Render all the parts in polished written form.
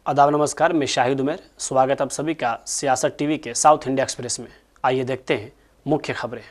आदाब नमस्कार, मैं शाहिद उमर। स्वागत आप सभी का सियासत टीवी के साउथ इंडिया एक्सप्रेस में। आइए देखते हैं मुख्य खबरें।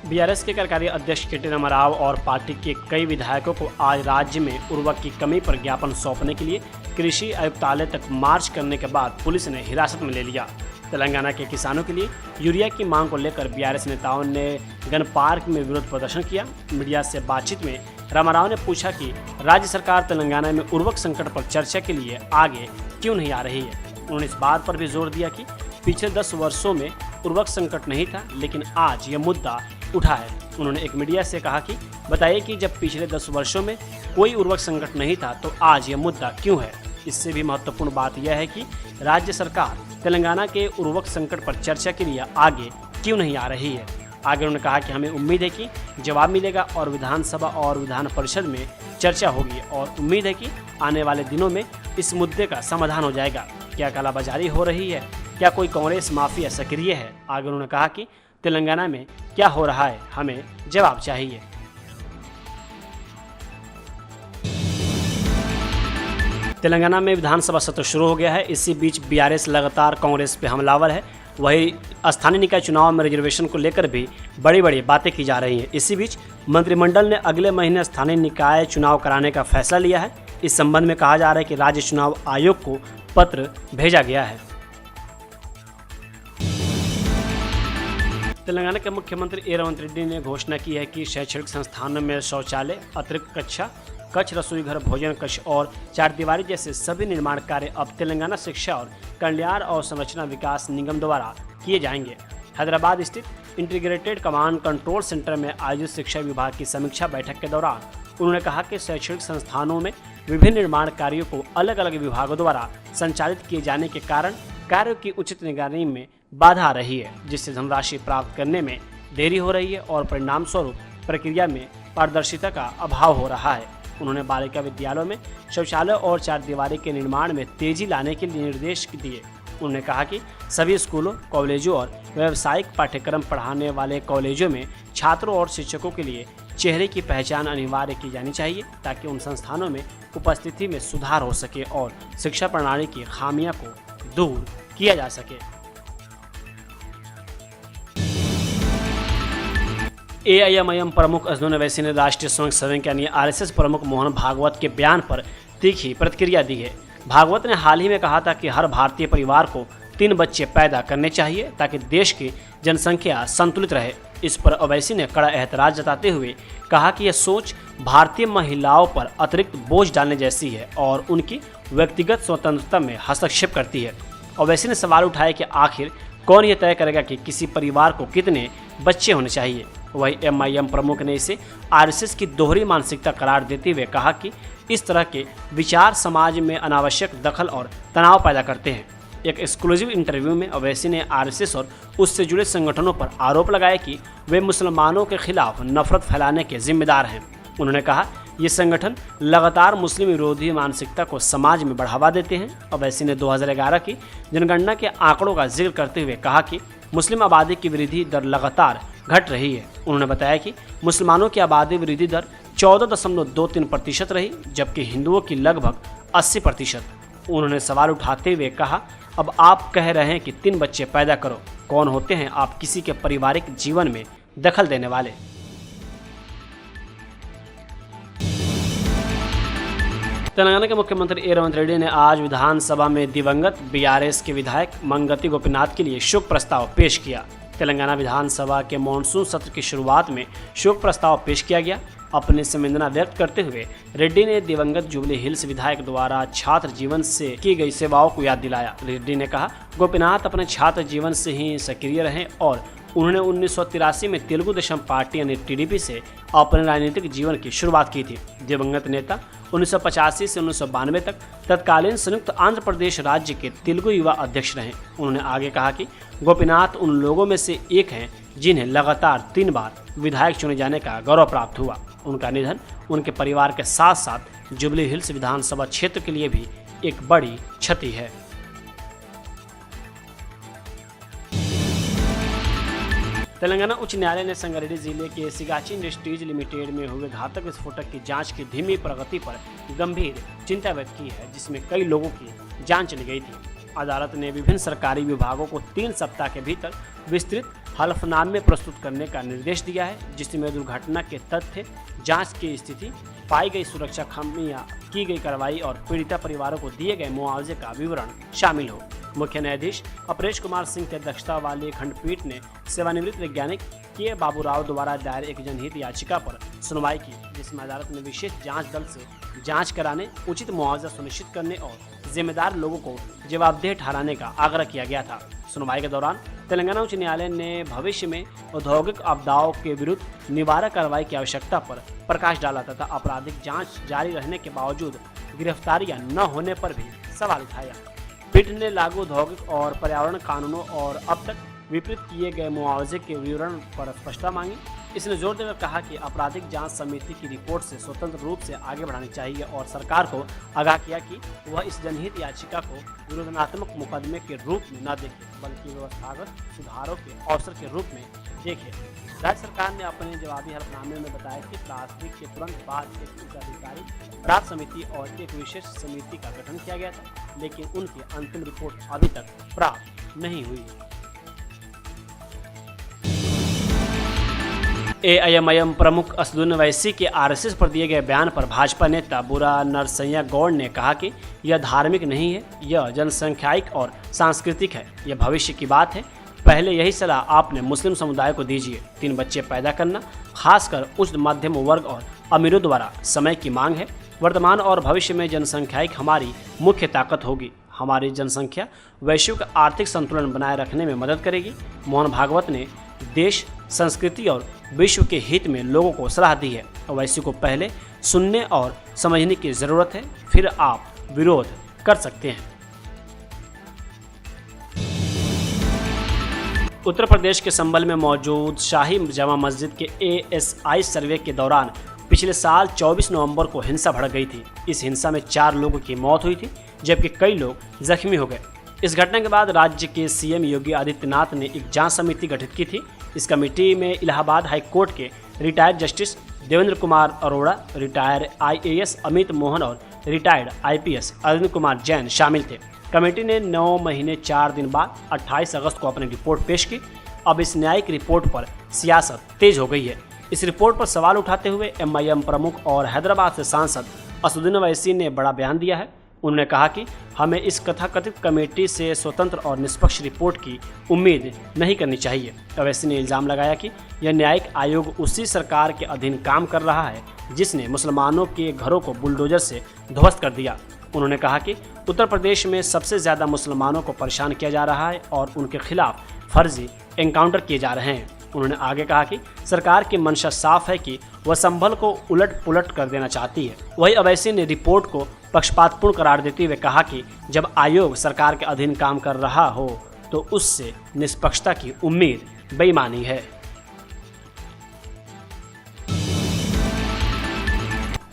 बीआरएस के कार्यकारी अध्यक्ष के टी रामाराव और पार्टी के कई विधायकों को आज राज्य में उर्वरक की कमी पर ज्ञापन सौंपने के लिए कृषि आयुक्तालय तक मार्च करने के बाद पुलिस ने हिरासत में ले लिया। तेलंगाना के किसानों के लिए यूरिया की मांग को लेकर बीआरएस नेताओं ने गन पार्क में विरोध प्रदर्शन किया। मीडिया से बातचीत में रामाराव ने पूछा कि राज्य सरकार तेलंगाना में उर्वरक संकट पर चर्चा के लिए आगे क्यों नहीं आ रही है। उन्होंने इस बात पर भी जोर दिया कि पिछले 10 वर्षों में उर्वरक संकट नहीं था, लेकिन आज यह मुद्दा उठा है। उन्होंने एक मीडिया से कहा कि बताइए कि जब पिछले 10 वर्षों में कोई उर्वरक संकट नहीं था तो आज यह मुद्दा क्यों है। इससे भी महत्वपूर्ण बात यह है कि राज्य सरकार तेलंगाना के उर्वरक संकट पर चर्चा के लिए आगे क्यों नहीं आ रही है। आगे उन्होंने कहा कि हमें उम्मीद है कि जवाब मिलेगा और विधानसभा और विधान परिषद में चर्चा होगी और उम्मीद है कि आने वाले दिनों में इस मुद्दे का समाधान हो जाएगा। क्या कालाबाजारी हो रही है, क्या कोई कांग्रेस माफिया सक्रिय है। आगे उन्होंने कहा कि तेलंगाना में क्या हो रहा है, हमें जवाब चाहिए। तेलंगाना में विधानसभा सत्र शुरू हो गया है। इसी बीच बीआरएस लगातार कांग्रेस पे हमलावर है। वही स्थानीय निकाय चुनाव में रिजर्वेशन को लेकर भी बड़ी बड़ी बातें की जा रही हैं। इसी बीच मंत्रिमंडल ने अगले महीने स्थानीय निकाय चुनाव कराने का फैसला लिया है। इस संबंध में कहा जा रहा है कि राज्य चुनाव आयोग को पत्र भेजा गया है। तेलंगाना के मुख्यमंत्री ए रेवंत रेड्डी ने घोषणा की है कि शैक्षणिक संस्थानों में शौचालय, अतिरिक्त कक्षा, कच्छ रसोई घर, भोजन कक्ष और चारदीवारी जैसे सभी निर्माण कार्य अब तेलंगाना शिक्षा और कल्याण और संरचना विकास निगम द्वारा किए जाएंगे। हैदराबाद स्थित इंटीग्रेटेड कमांड कंट्रोल सेंटर में आयोजित शिक्षा विभाग की समीक्षा बैठक के दौरान उन्होंने कहा कि शैक्षणिक संस्थानों में विभिन्न निर्माण कार्यों को अलग अलग विभागों द्वारा संचालित किए जाने के कारण कार्यों की उचित निगरानी में बाधा आ रही है, जिससे धनराशि प्राप्त करने में देरी हो रही है और परिणाम स्वरूप प्रक्रिया में पारदर्शिता का अभाव हो रहा है। उन्होंने बालिका विद्यालयों में शौचालय और चारदीवारी के निर्माण में तेजी लाने के लिए निर्देश दिए। उन्होंने कहा कि सभी स्कूलों, कॉलेजों और व्यावसायिक पाठ्यक्रम पढ़ाने वाले कॉलेजों में छात्रों और शिक्षकों के लिए चेहरे की पहचान अनिवार्य की जानी चाहिए, ताकि उन संस्थानों में उपस्थिति में सुधार हो सके और शिक्षा प्रणाली की खामियों को दूर किया जा सके। एआईएमआईएम प्रमुख अजहर ओवैसी ने राष्ट्रीय स्वयं सेवक यानी आरएसएस प्रमुख मोहन भागवत के बयान पर तीखी प्रतिक्रिया दी है। भागवत ने हाल ही में कहा था कि हर भारतीय परिवार को 3 बच्चे पैदा करने चाहिए ताकि देश की जनसंख्या संतुलित रहे। इस पर ओवैसी ने कड़ा एतराज जताते हुए कहा कि यह सोच भारतीय महिलाओं पर अतिरिक्त बोझ डालने जैसी है और उनकी व्यक्तिगत स्वतंत्रता में हस्तक्षेप करती है। ओवैसी ने सवाल उठाया कि आखिर कौन यह तय करेगा कि किसी परिवार को कितने बच्चे होने चाहिए। वही एमआईएम प्रमुख ने इसे आरएसएस की दोहरी मानसिकता करार देते हुए कहा कि इस तरह के विचार समाज में अनावश्यक दखल और तनाव पैदा करते हैं। एक एक्सक्लूसिव इंटरव्यू में ओवैसी ने आरएसएस और उससे जुड़े संगठनों पर आरोप लगाया कि वे मुसलमानों के खिलाफ नफरत फैलाने के जिम्मेदार हैं। उन्होंने कहा ये संगठन लगातार मुस्लिम विरोधी मानसिकता को समाज में बढ़ावा देते हैं। ओवैसी ने 2011 की जनगणना के आंकड़ों का जिक्र करते हुए कहा कि मुस्लिम आबादी की वृद्धि दर लगातार घट रही है। उन्होंने बताया कि मुसलमानों की आबादी वृद्धि दर 14.23% रही, जबकि हिंदुओं की लगभग 80%। उन्होंने सवाल उठाते हुए कहा, अब आप कह रहे हैं कि 3 बच्चे पैदा करो, कौन होते हैं आप किसी के पारिवारिक जीवन में दखल देने वाले। तेलंगाना के मुख्यमंत्री ए रेवंत रेड्डी ने आज विधानसभा में दिवंगत बीआरएस के विधायक मंगती गोपीनाथ के लिए शोक प्रस्ताव पेश किया। तेलंगाना विधानसभा के मानसून सत्र की शुरुआत में शोक प्रस्ताव पेश किया गया। अपनी संवेदना व्यक्त करते हुए रेड्डी ने दिवंगत जुबली हिल्स विधायक द्वारा छात्र जीवन से की गई सेवाओं को याद दिलाया। रेड्डी ने कहा, गोपीनाथ अपने छात्र जीवन से ही सक्रिय रहे और उन्होंने 1983 में तेलुगु देशम पार्टी यानी टीडीपी से अपने राजनीतिक जीवन की शुरुआत की थी। दिवंगत नेता 1985 से 1992 तक तत्कालीन संयुक्त आंध्र प्रदेश राज्य के तेलुगु युवा अध्यक्ष रहे। उन्होंने आगे कहा कि गोपीनाथ उन लोगों में से एक हैं जिन्हें लगातार 3 बार विधायक चुने जाने का गौरव प्राप्त हुआ। उनका निधन उनके परिवार के साथ साथ जुबली हिल्स विधानसभा क्षेत्र के लिए भी एक बड़ी क्षति है। तेलंगाना उच्च न्यायालय ने संगारेड्डी जिले के सिगाची इंडस्ट्रीज लिमिटेड में हुए घातक विस्फोटक की जांच की धीमी प्रगति पर गंभीर चिंता व्यक्त की है, जिसमें कई लोगों की जान चली गई थी। अदालत ने विभिन्न सरकारी विभागों को 3 सप्ताह के भीतर विस्तृत हलफनामे प्रस्तुत करने का निर्देश दिया है, जिसमें दुर्घटना के तथ्य, जांच की स्थिति, पाई गई सुरक्षा खामियां, की गई कार्रवाई और पीड़िता परिवारों को दिए गए मुआवजे का विवरण शामिल हो। मुख्य न्यायाधीश अपरेश कुमार सिंह की अध्यक्षता वाली खंडपीठ ने सेवानिवृत्त वैज्ञानिक के बाबूराव द्वारा दायर एक जनहित याचिका पर सुनवाई की, जिसमें अदालत ने विशेष जांच दल से जांच कराने, उचित मुआवजा सुनिश्चित करने और जिम्मेदार लोगों को जवाबदेह ठहराने का आग्रह किया गया था। सुनवाई के दौरान तेलंगाना उच्च न्यायालय ने भविष्य में औद्योगिक आपदाओं के विरुद्ध निवारक कार्रवाई की आवश्यकता पर प्रकाश डाला तथा आपराधिक जांच जारी रहने के बावजूद गिरफ्तारियां न होने पर भी सवाल उठाया। पीठ ने लागू औद्योगिक और पर्यावरण कानूनों और अब तक वितरित किए गए मुआवजे के विवरण पर स्पष्टता मांगी। इसने जोर देकर कहा कि आपराधिक जांच समिति की रिपोर्ट से स्वतंत्र रूप से आगे बढ़ानी चाहिए और सरकार को आगाह किया कि वह इस जनहित याचिका को विरोधात्मक मुकदमे के रूप में न देखे, बल्कि व्यवस्थागत सुधारों के अवसर के रूप में देखे। राज्य सरकार ने अपने जवाबी हलफनामे में बताया कि प्लास्टिक के तुरंत बाद एक उच्चाधिकारी प्राप्त समिति और एक विशेष समिति का गठन किया गया था, लेकिन उनकी अंतिम रिपोर्ट अभी तक प्राप्त नहीं हुई। एआईएमआईएम प्रमुख असदुद्दीन ओवैसी के आरएसएस पर दिए गए बयान पर भाजपा नेता बुरा नरसैया गौड़ ने कहा कि यह धार्मिक नहीं है, यह जनसंख्यायिक और सांस्कृतिक है, यह भविष्य की बात है। पहले यही सलाह आपने मुस्लिम समुदाय को दीजिए। 3 बच्चे पैदा करना खासकर उच्च मध्यम वर्ग और अमीरों द्वारा समय की मांग है। वर्तमान और भविष्य में जनसंख्यायिक हमारी मुख्य ताकत होगी। हमारी जनसंख्या वैश्विक आर्थिक संतुलन बनाए रखने में मदद करेगी। मोहन भागवत ने देश, संस्कृति और विश्व के हित में लोगों को सलाह दी है। ओवैसी को पहले सुनने और समझने की जरूरत है, फिर आप विरोध कर सकते हैं। उत्तर प्रदेश के संभल में मौजूद शाही जामा मस्जिद के ASI सर्वे के दौरान पिछले साल 24 नवंबर को हिंसा भड़क गई थी। इस हिंसा में 4 लोगों की मौत हुई थी, जबकि कई लोग जख्मी हो गए। इस घटना के बाद राज्य के सीएम योगी आदित्यनाथ ने एक जांच समिति गठित की थी। इस कमेटी में इलाहाबाद हाई कोर्ट के retired justice Devendra Kumar Arora, retired IAS Amit Mohan और रिटायर्ड IPS अरविंद कुमार जैन शामिल थे। कमेटी ने 9 महीने 4 दिन बाद 28 अगस्त को अपनी रिपोर्ट पेश की। अब इस न्यायिक रिपोर्ट पर सियासत तेज हो गई है। इस रिपोर्ट पर सवाल उठाते हुए MIM प्रमुख और हैदराबाद से सांसद असदुद्दीन ओवैसी ने बड़ा बयान दिया है। उन्होंने कहा कि हमें इस कथाकथित कमेटी से स्वतंत्र और निष्पक्ष रिपोर्ट की उम्मीद नहीं करनी चाहिए। ओवैसी ने इल्ज़ाम लगाया कि यह न्यायिक आयोग उसी सरकार के अधीन काम कर रहा है जिसने मुसलमानों के घरों को बुलडोजर से ध्वस्त कर दिया। उन्होंने कहा कि उत्तर प्रदेश में सबसे ज़्यादा मुसलमानों को परेशान किया जा रहा है और उनके खिलाफ फर्जी एनकाउंटर किए जा रहे हैं। उन्होंने आगे कहा कि सरकार की मंशा साफ है कि वह संभल को उलट पुलट कर देना चाहती है। वहीं ओवैसी ने रिपोर्ट को पक्षपातपूर्ण करार देते हुए कहा कि जब आयोग सरकार के अधीन काम कर रहा हो तो उससे निष्पक्षता की उम्मीद बेईमानी है।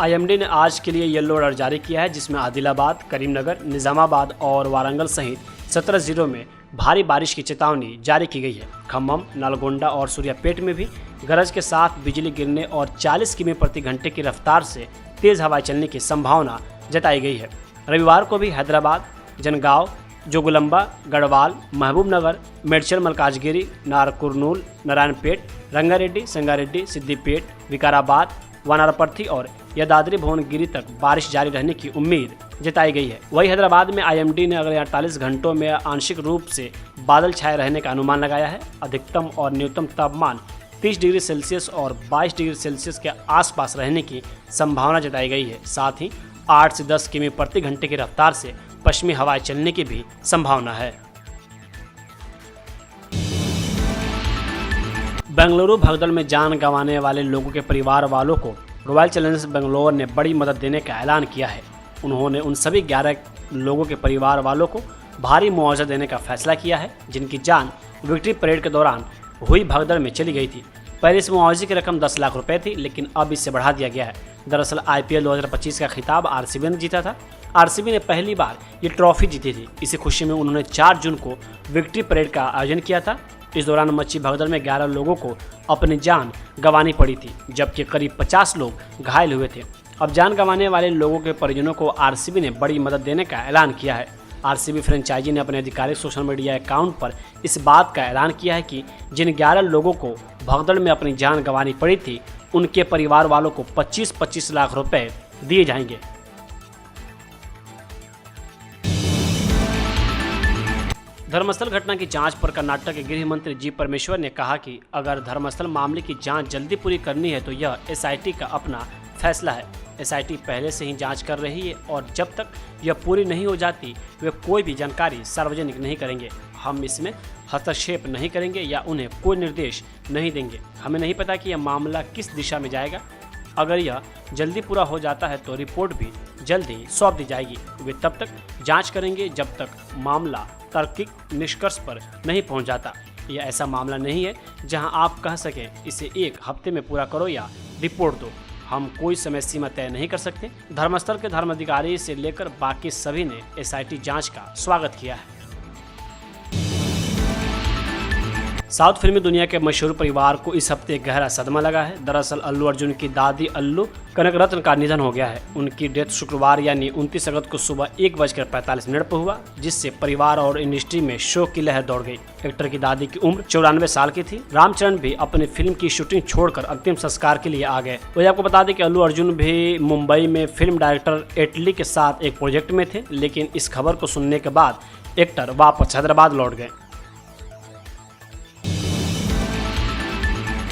IMD ने आज के लिए येलो अलर्ट जारी किया है, जिसमें आदिलाबाद, करीमनगर, निजामाबाद और वारंगल सहित 17 जिलों में भारी बारिश की चेतावनी जारी की गई है। खम्मम, नालगोंडा और सूर्यापेट में भी गरज के साथ बिजली गिरने और 40 किमी प्रति घंटे की रफ्तार से तेज हवाएं चलने की संभावना जताई गई है। रविवार को भी हैदराबाद, जनगांव, जोगुलंबा, गढ़वाल, महबूबनगर, मेडचल मलकाजगिरी, नारकुरनूल, नारायणपेट, रंगारेड्डी, संगारेड्डी, सिद्दीपेट, विकाराबाद, वानारपर्थी और यदाद्री भुवनगिरी तक बारिश जारी रहने की उम्मीद जताई गई है। वहीं हैदराबाद में IMD ने अगले 48 घंटों में आंशिक रूप से बादल छाए रहने का अनुमान लगाया है। अधिकतम और न्यूनतम तापमान 30 डिग्री सेल्सियस और 22 डिग्री सेल्सियस के आसपास रहने की संभावना जताई गई है। साथ ही 8 से 10 किमी प्रति घंटे की रफ्तार से पश्चिमी हवाएं चलने की भी संभावना है। बेंगलुरु भगदड़ में जान गंवाने वाले लोगों के परिवार वालों को रॉयल चैलेंजर्स बेंगलोर ने बड़ी मदद देने का ऐलान किया है। उन्होंने उन सभी 11 लोगों के परिवार वालों को भारी मुआवजा देने का फैसला किया है जिनकी जान विक्ट्री परेड के दौरान हुई भगदड़ में चली गई थी। पहले इस मुआवजे की रकम 10 लाख रुपए थी, लेकिन अब इसे बढ़ा दिया गया है। दरअसल IPL 2025 का खिताब RCB ने जीता था। RCB ने पहली बार ये ट्रॉफी जीती थी। इसी खुशी में उन्होंने 4 जून को विक्ट्री परेड का आयोजन किया था। इस दौरान मच्छी भगदड़ में 11 लोगों को अपनी जान गंवानी पड़ी थी, जबकि करीब 50 लोग घायल हुए थे। अब जान गंवाने वाले लोगों के परिजनों को आरसीबी ने बड़ी मदद देने का ऐलान किया है। आरसीबी फ्रेंचाइजी ने अपने आधिकारिक सोशल मीडिया अकाउंट पर इस बात का ऐलान किया है कि जिन 11 लोगों को भगदड़ में अपनी जान गंवानी पड़ी थी, उनके परिवार वालों को 25-25 लाख रुपए दिए जाएंगे। धर्मस्थल घटना की जांच पर कर्नाटक के गृह मंत्री जी परमेश्वर ने कहा कि अगर धर्मस्थल मामले की जांच जल्दी पूरी करनी है तो यह एसआईटी का अपना फैसला है। एसआईटी पहले से ही जांच कर रही है और जब तक यह पूरी नहीं हो जाती वे कोई भी जानकारी सार्वजनिक नहीं करेंगे। हम इसमें हस्तक्षेप नहीं करेंगे या उन्हें कोई निर्देश नहीं देंगे। हमें नहीं पता कि यह मामला किस दिशा में जाएगा। अगर यह जल्दी पूरा हो जाता है तो रिपोर्ट भी जल्दी सौंप दी जाएगी। वे तब तक जांच करेंगे जब तक मामला तार्किक निष्कर्ष पर नहीं पहुंच जाता। यह ऐसा मामला नहीं है जहां आप कह सकें इसे 1 हफ्ते में पूरा करो या रिपोर्ट दो। हम कोई समय सीमा तय नहीं कर सकते। धर्मस्थल के धर्माधिकारी से लेकर बाकी सभी ने एसआईटी जांच का स्वागत किया है। साउथ फिल्मी दुनिया के मशहूर परिवार को इस हफ्ते गहरा सदमा लगा है। दरअसल अल्लू अर्जुन की दादी अल्लू कनकरत्न का निधन हो गया है। उनकी डेथ शुक्रवार यानी 29 अगस्त को सुबह 1:45 पर हुआ, जिससे परिवार और इंडस्ट्री में शोक की लहर दौड़ गई। एक्टर की दादी की उम्र 94 साल की थी। रामचरण भी अपनी फिल्म की शूटिंग छोड़कर अंतिम संस्कार के लिए आ गए। वही आपको बता दें कि अल्लू अर्जुन भी मुंबई में फिल्म डायरेक्टर एटली के साथ एक प्रोजेक्ट में थे, लेकिन इस खबर को सुनने के बाद एक्टर वापस हैदराबाद लौट गए।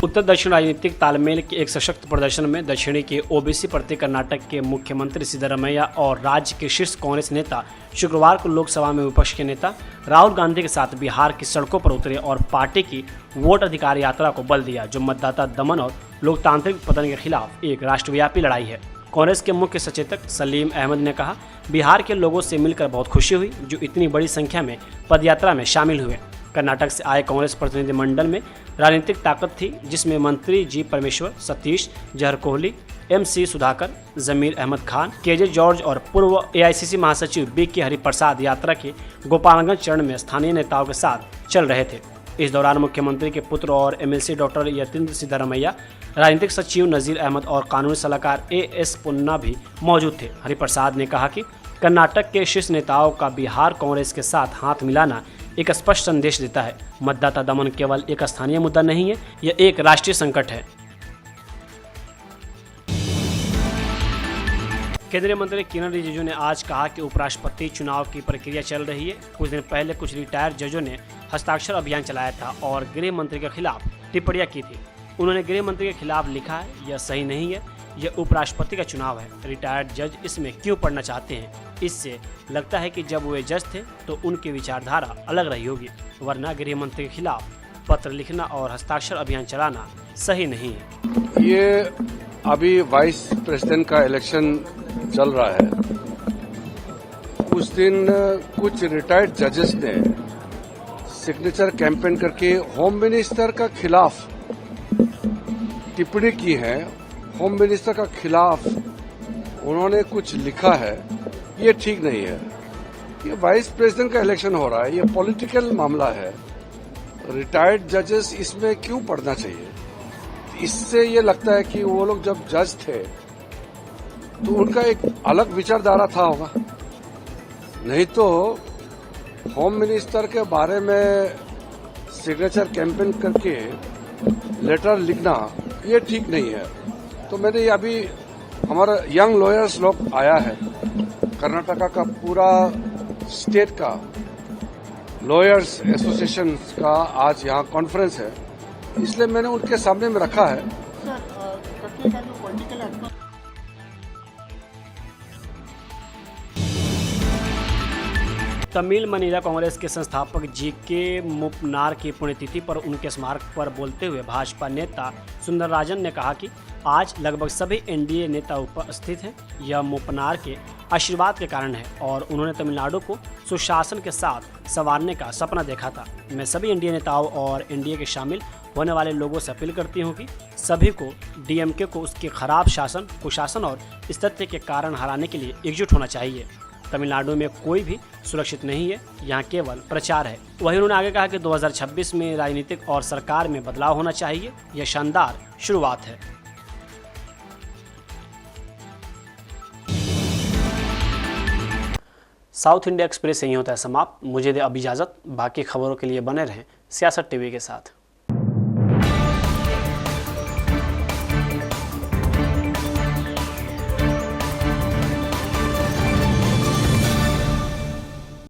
उत्तर दक्षिण राजनीतिक तालमेल के एक सशक्त प्रदर्शन में दक्षिणी के ओबीसी प्रति कर्नाटक के मुख्यमंत्री सिद्धरामैया और राज्य के शीर्ष कांग्रेस नेता शुक्रवार को लोकसभा में विपक्ष के नेता राहुल गांधी के साथ बिहार की सड़कों पर उतरे और पार्टी की वोट अधिकार यात्रा को बल दिया, जो मतदाता दमन और लोकतांत्रिक पतन के खिलाफ एक राष्ट्रव्यापी लड़ाई है। कांग्रेस के मुख्य सचेतक सलीम अहमद ने कहा, बिहार के लोगों से मिलकर बहुत खुशी हुई जो इतनी बड़ी संख्या में पदयात्रा में शामिल हुए। कर्नाटक से आए कांग्रेस प्रतिनिधिमंडल में राजनीतिक ताकत थी, जिसमें मंत्री जी परमेश्वर, सतीश जहरकोहली, MC सुधाकर, जमीर अहमद खान, KJ जॉर्ज और पूर्व AICC महासचिव BK हरिप्रसाद यात्रा के गोपालगंज चरण में स्थानीय नेताओं के साथ चल रहे थे। इस दौरान मुख्यमंत्री के पुत्र और MLC डॉक्टर यतीन्द्र सिद्धरामैया, राजनीतिक सचिव नजीर अहमद और कानूनी सलाहकार AS पुन्ना भी मौजूद थे। हरिप्रसाद ने कहा कि कर्नाटक के शीर्ष नेताओं का बिहार कांग्रेस के साथ हाथ मिलाना एक स्पष्ट संदेश देता है। मतदाता दमन केवल एक स्थानीय मुद्दा नहीं है, यह एक राष्ट्रीय संकट है। केंद्रीय मंत्री किरण रिजिजू ने आज कहा कि उपराष्ट्रपति चुनाव की प्रक्रिया चल रही है। कुछ दिन पहले कुछ रिटायर्ड जजों ने हस्ताक्षर अभियान चलाया था और गृह मंत्री के खिलाफ टिप्पणियां की थी। उन्होंने गृह मंत्री के खिलाफ लिखा है, यह सही नहीं है, यह उपराष्ट्रपति का चुनाव है। रिटायर्ड जज इसमें क्यों पढ़ना चाहते हैं? इससे लगता है कि जब वे जज थे तो उनकी विचारधारा अलग रही होगी, वरना गृह मंत्री के खिलाफ पत्र लिखना और हस्ताक्षर अभियान चलाना सही नहीं है। ये अभी वाइस प्रेसिडेंट का इलेक्शन चल रहा है। उस दिन कुछ रिटायर्ड जजेस ने सिग्नेचर कैंपेन करके होम मिनिस्टर का खिलाफ टिप्पणी की है। होम मिनिस्टर का खिलाफ उन्होंने कुछ लिखा है, ये ठीक नहीं है। ये वाइस प्रेसिडेंट का इलेक्शन हो रहा है, ये पॉलिटिकल मामला है। रिटायर्ड जजेस इसमें क्यों पढ़ना चाहिए? इससे ये लगता है कि वो लोग जब जज थे तो उनका एक अलग विचारधारा था होगा। नहीं तो होम मिनिस्टर के बारे में सिग्नेचर कैंपेन करके लेटर लिखना ये ठीक नहीं है। तो मैंने अभी हमारा यंग लॉयर्स लोग आया है, कर्नाटका का पूरा स्टेट का लॉयर्स एसोसिएशन का आज यहाँ कॉन्फ्रेंस है, इसलिए मैंने उनके सामने में रखा है। तमिल मनीला कांग्रेस के संस्थापक GK मुपनार की पुण्यतिथि पर उनके स्मारक पर बोलते हुए भाजपा नेता सुंदरराजन ने कहा कि आज लगभग सभी NDA नेता उपस्थित हैं। यह मुपनार के आशीर्वाद के कारण है और उन्होंने तमिलनाडु को सुशासन के साथ संवारने का सपना देखा था। मैं सभी NDA नेताओं और NDA के शामिल होने वाले लोगों से अपील करती हूं कि सभी को DMK को उसके खराब शासन, कुशासन और स्थिति के कारण हराने के लिए एकजुट होना चाहिए। तमिलनाडु में कोई भी सुरक्षित नहीं है, यहाँ केवल प्रचार है। वहीं उन्होंने आगे कहा कि 2026 में राजनीतिक और सरकार में बदलाव होना चाहिए, यह शानदार शुरुआत है। साउथ इंडिया एक्सप्रेस यहीं होता है समाप्त। मुझे दे अब इजाज़त। बाकी खबरों के लिए बने रहें सियासत टीवी के साथ।